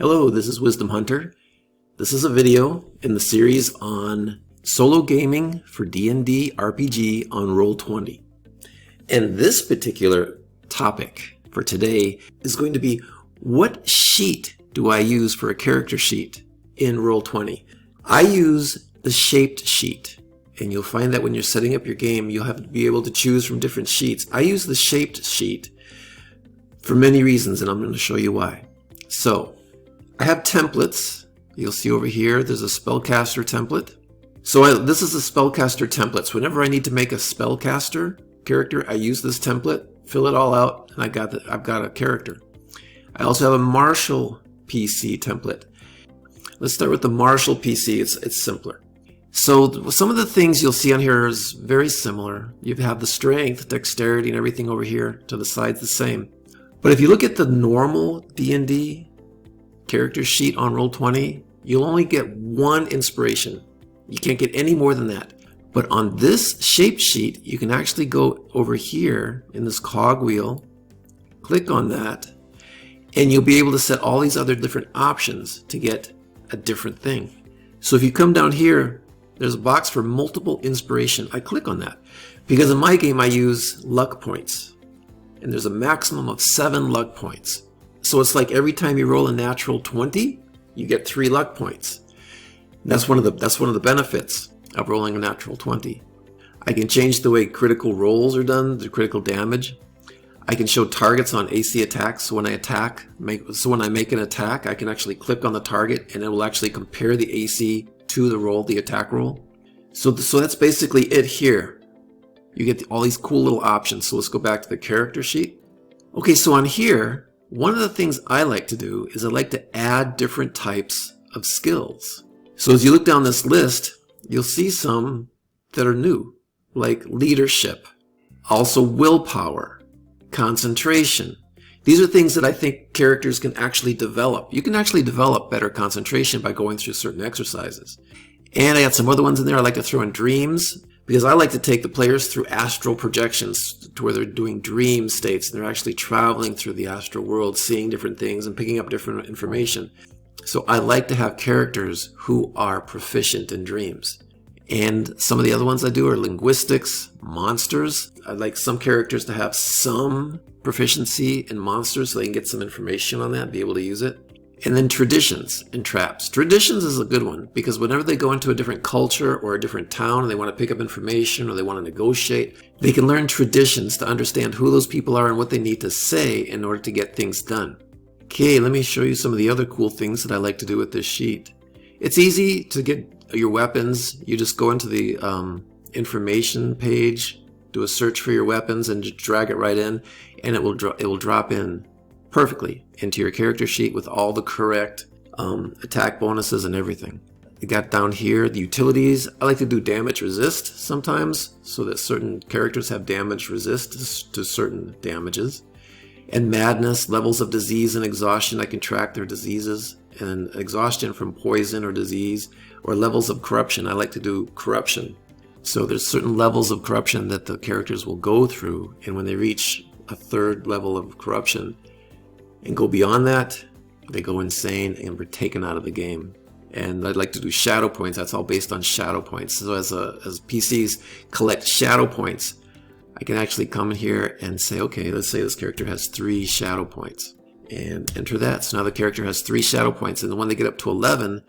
Hello, this is Wisdom Hunter. This is a video in the series on solo gaming for D&D RPG on Roll20. And this particular topic for today is going to be, what sheet do I use for a character sheet in Roll20? I use the shaped sheet, and you'll find that when you're setting up your game, you'll have to be able to choose from different sheets. I use the shaped sheet for many reasons, and I'm going to show you why. So, I have templates. You'll see over here, there's a Spellcaster template. So this is a Spellcaster template. So whenever I need to make a Spellcaster character, I use this template, fill it all out, and I've got a character. I also have a Martial PC template. Let's start with the Martial PC. It's simpler. So some of the things you'll see on here is very similar. You have the strength, dexterity, and everything over here to the sides the same. But if you look at the normal D&D character sheet on Roll20, you'll only get one inspiration. You can't get any more than that. But on this shape sheet, you can actually go over here in this cog wheel, click on that, and you'll be able to set all these other different options to get a different thing. So if you come down here, there's a box for multiple inspiration. I click on that because in my game I use luck points, and there's a maximum of 7 luck points. So it's like every time you roll a natural 20, you get 3 luck points. That's one of the benefits of rolling a natural 20. I can change the way critical rolls are done, the critical damage. I can show targets on AC attacks. So when I make an attack, I can actually click on the target and it will actually compare the AC to the roll, the attack roll. So that's basically it here. You get all these cool little options. So let's go back to the character sheet. Okay, so on here, one of the things I like to do is I like to add different types of skills. So as you look down this list, you'll see some that are new, like leadership, also willpower, concentration. These are things that I think characters can actually develop. You can actually develop better concentration by going through certain exercises. And I got some other ones in there. I like to throw in dreams, because I like to take the players through astral projections to where they're doing dream states and they're actually traveling through the astral world, seeing different things and picking up different information. So I like to have characters who are proficient in dreams. And some of the other ones I do are linguistics, monsters. I like some characters to have some proficiency in monsters so they can get some information on that and be able to use it. And then traditions and traps. Traditions is a good one because whenever they go into a different culture or a different town and they want to pick up information or they want to negotiate, they can learn traditions to understand who those people are and what they need to say in order to get things done. Okay, let me show you some of the other cool things that I like to do with this sheet. It's easy to get your weapons. You just go into the information page, do a search for your weapons, and just drag it right in, and it will drop in perfectly into your character sheet with all the correct attack bonuses and everything. You got down here the utilities. I like to do damage resist sometimes so that certain characters have damage resist to certain damages. And madness, levels of disease and exhaustion. I can track their diseases and exhaustion from poison or disease, or levels of corruption. I like to do corruption. So there's certain levels of corruption that the characters will go through, and when they reach a 3rd level of corruption and go beyond that, they go insane and were taken out of the game. And I'd like to do shadow points. That's all based on shadow points. So as PCs collect shadow points, I can actually come in here and say, okay, let's say this character has 3 shadow points, and enter that. So now the character has 3 shadow points, and when they get up to 11,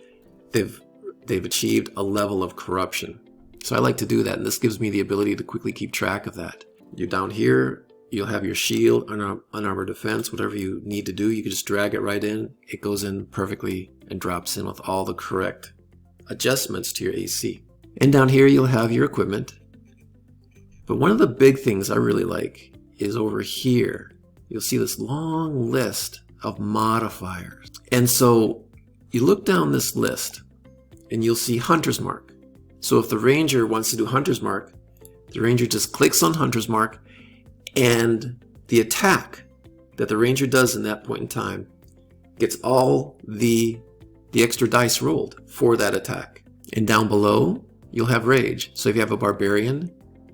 they've achieved a level of corruption. So I like to do that, and this gives me the ability to quickly keep track of that. You're down here. You'll have your shield, unarmored defense, whatever you need to do. You can just drag it right in. It goes in perfectly and drops in with all the correct adjustments to your AC. And down here you'll have your equipment. But one of the big things I really like is over here. You'll see this long list of modifiers. And so you look down this list and you'll see Hunter's Mark. So if the Ranger wants to do Hunter's Mark, the Ranger just clicks on Hunter's Mark, and the attack that the Ranger does in that point in time gets all the extra dice rolled for that attack. And down below, you'll have Rage. So if you have a Barbarian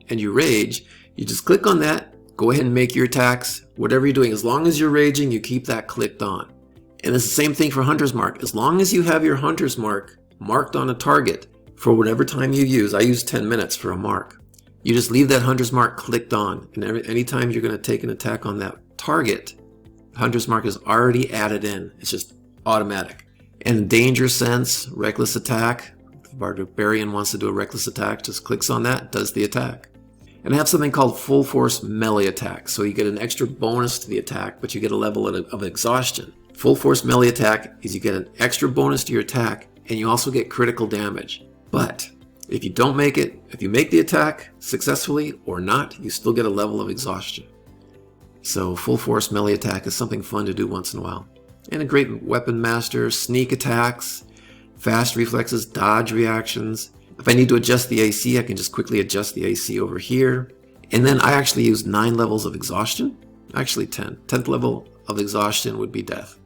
and you Rage, you just click on that, go ahead and make your attacks. Whatever you're doing, as long as you're raging, you keep that clicked on. And it's the same thing for Hunter's Mark. As long as you have your Hunter's Mark marked on a target for whatever time you use, I use 10 minutes for a mark. You just leave that Hunter's Mark clicked on, and anytime you're going to take an attack on that target, Hunter's Mark is already added in. It's just automatic. And Danger Sense, Reckless Attack, if the Barbarian wants to do a Reckless Attack, just clicks on that, does the attack. And I have something called Full Force Melee Attack, so you get an extra bonus to the attack, but you get a level of exhaustion. Full Force Melee Attack is you get an extra bonus to your attack, and you also get critical damage. But if you don't make it, if you make the attack successfully or not, you still get a level of exhaustion. So Full Force Melee Attack is something fun to do once in a while. And a great weapon master, sneak attacks, fast reflexes, dodge reactions. If I need to adjust the AC, I can just quickly adjust the AC over here. And then I actually use 9 levels of exhaustion. Actually 10. 10th level of exhaustion would be death.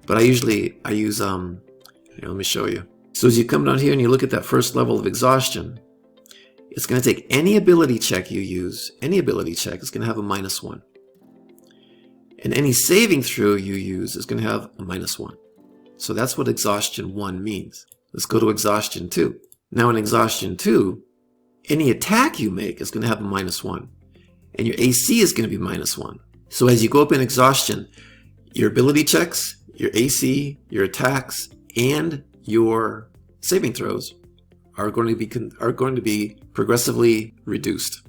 But I use, here, let me show you. So as you come down here and you look at that first level of exhaustion, it's going to take any ability check you use, any ability check is going to have a -1. And any saving throw you use is going to have a -1. So that's what exhaustion 1 means. Let's go to exhaustion 2. Now in exhaustion 2, any attack you make is going to have a -1. And your AC is going to be -1. So as you go up in exhaustion, your ability checks, your AC, your attacks, and your saving throws are going to be progressively reduced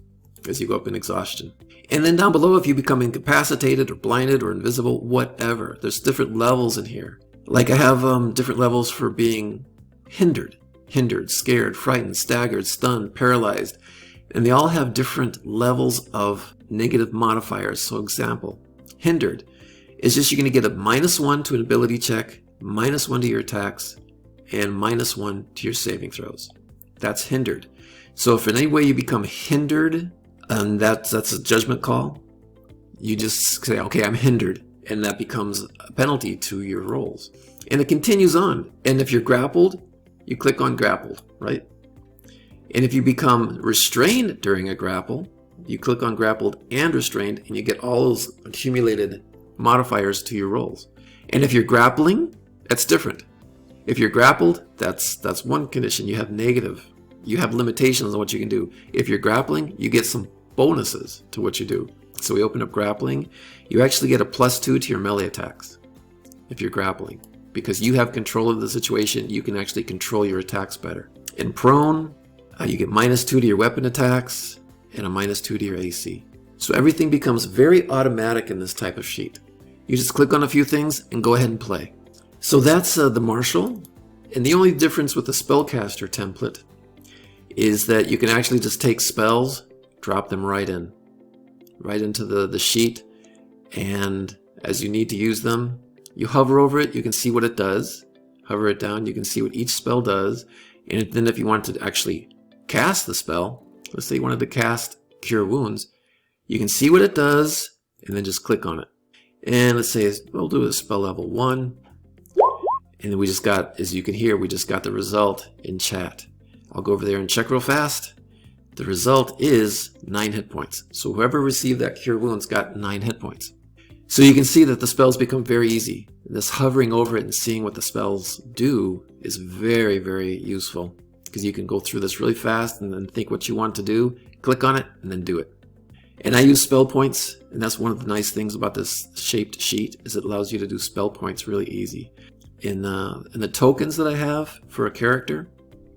as you go up in exhaustion. And then down below, if you become incapacitated or blinded or invisible, whatever, there's different levels in here. Like I have different levels for being hindered, scared, frightened, staggered, stunned, paralyzed, and they all have different levels of negative modifiers. So example, hindered is just you're going to get a -1 to an ability check, -1 to your attacks, and -1 to your saving throws. That's hindered. So if in any way you become hindered, and that's a judgment call, you just say, okay, I'm hindered, and that becomes a penalty to your rolls. And it continues on. And if you're grappled, you click on grappled, right? And if you become restrained during a grapple, you click on grappled and restrained, and you get all those accumulated modifiers to your rolls. And if you're grappling, that's different. If you're grappled, that's one condition. You have negative. You have limitations on what you can do. If you're grappling, you get some bonuses to what you do. So we open up grappling. You actually get a +2 to your melee attacks if you're grappling. Because you have control of the situation, you can actually control your attacks better. In prone, you get -2 to your weapon attacks and a -2 to your AC. So everything becomes very automatic in this type of sheet. You just click on a few things and go ahead and play. So that's the martial. And the only difference with the Spellcaster template is that you can actually just take spells, drop them right into the sheet, and as you need to use them, you hover over it, you can see what it does. Hover it down, you can see what each spell does. And then if you wanted to actually cast the spell, let's say you wanted to cast Cure Wounds, you can see what it does, and then just click on it. And let's say we'll do a spell level 1. And then we just got, as you can hear, we just got the result in chat. I'll go over there and check real fast. The result is 9 hit points. So whoever received that Cure Wounds got 9 hit points. So you can see that the spells become very easy. This hovering over it and seeing what the spells do is very, very useful. Because you can go through this really fast and then think what you want to do, click on it, and then do it. And I use spell points, and that's one of the nice things about this shaped sheet, is it allows you to do spell points really easy. In the tokens that I have for a character,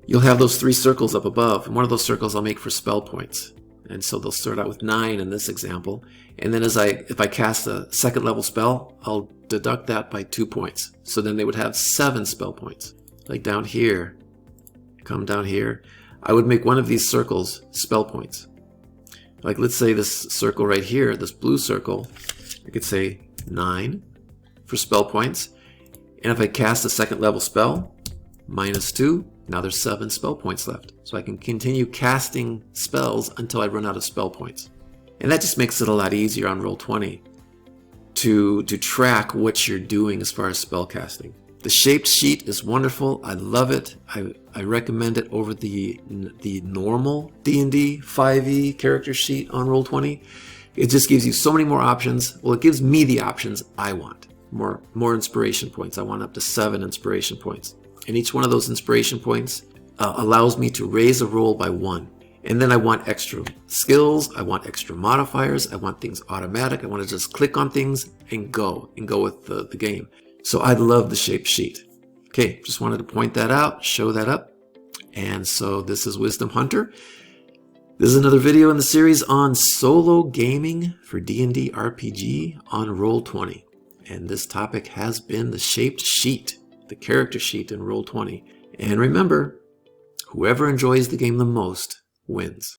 you'll have those 3 circles up above, and one of those circles I'll make for spell points. And so they'll start out with 9 in this example, and then if I cast a 2nd level spell, I'll deduct that by 2 points. So then they would have 7 spell points. Like down here, come down here, I would make one of these circles spell points. Like let's say this circle right here, this blue circle, I could say 9 for spell points. And if I cast a 2nd level spell, -2, now there's 7 spell points left. So I can continue casting spells until I run out of spell points. And that just makes it a lot easier on Roll20 to track what you're doing as far as spell casting. The shaped sheet is wonderful. I love it. I recommend it over the normal D&D 5e character sheet on Roll20. It just gives you so many more options. Well, it gives me the options I want. more inspiration points. I want up to 7 inspiration points. And each one of those inspiration points allows me to raise a roll by 1. And then I want extra skills. I want extra modifiers. I want things automatic. I want to just click on things and go with the game. So I love the shaped sheet. Okay, just wanted to point that out, show that up. And so this is Wisdom Hunter. This is another video in the series on solo gaming for D&D RPG on Roll20. And this topic has been the shaped sheet, the character sheet in Roll20. And remember, whoever enjoys the game the most wins.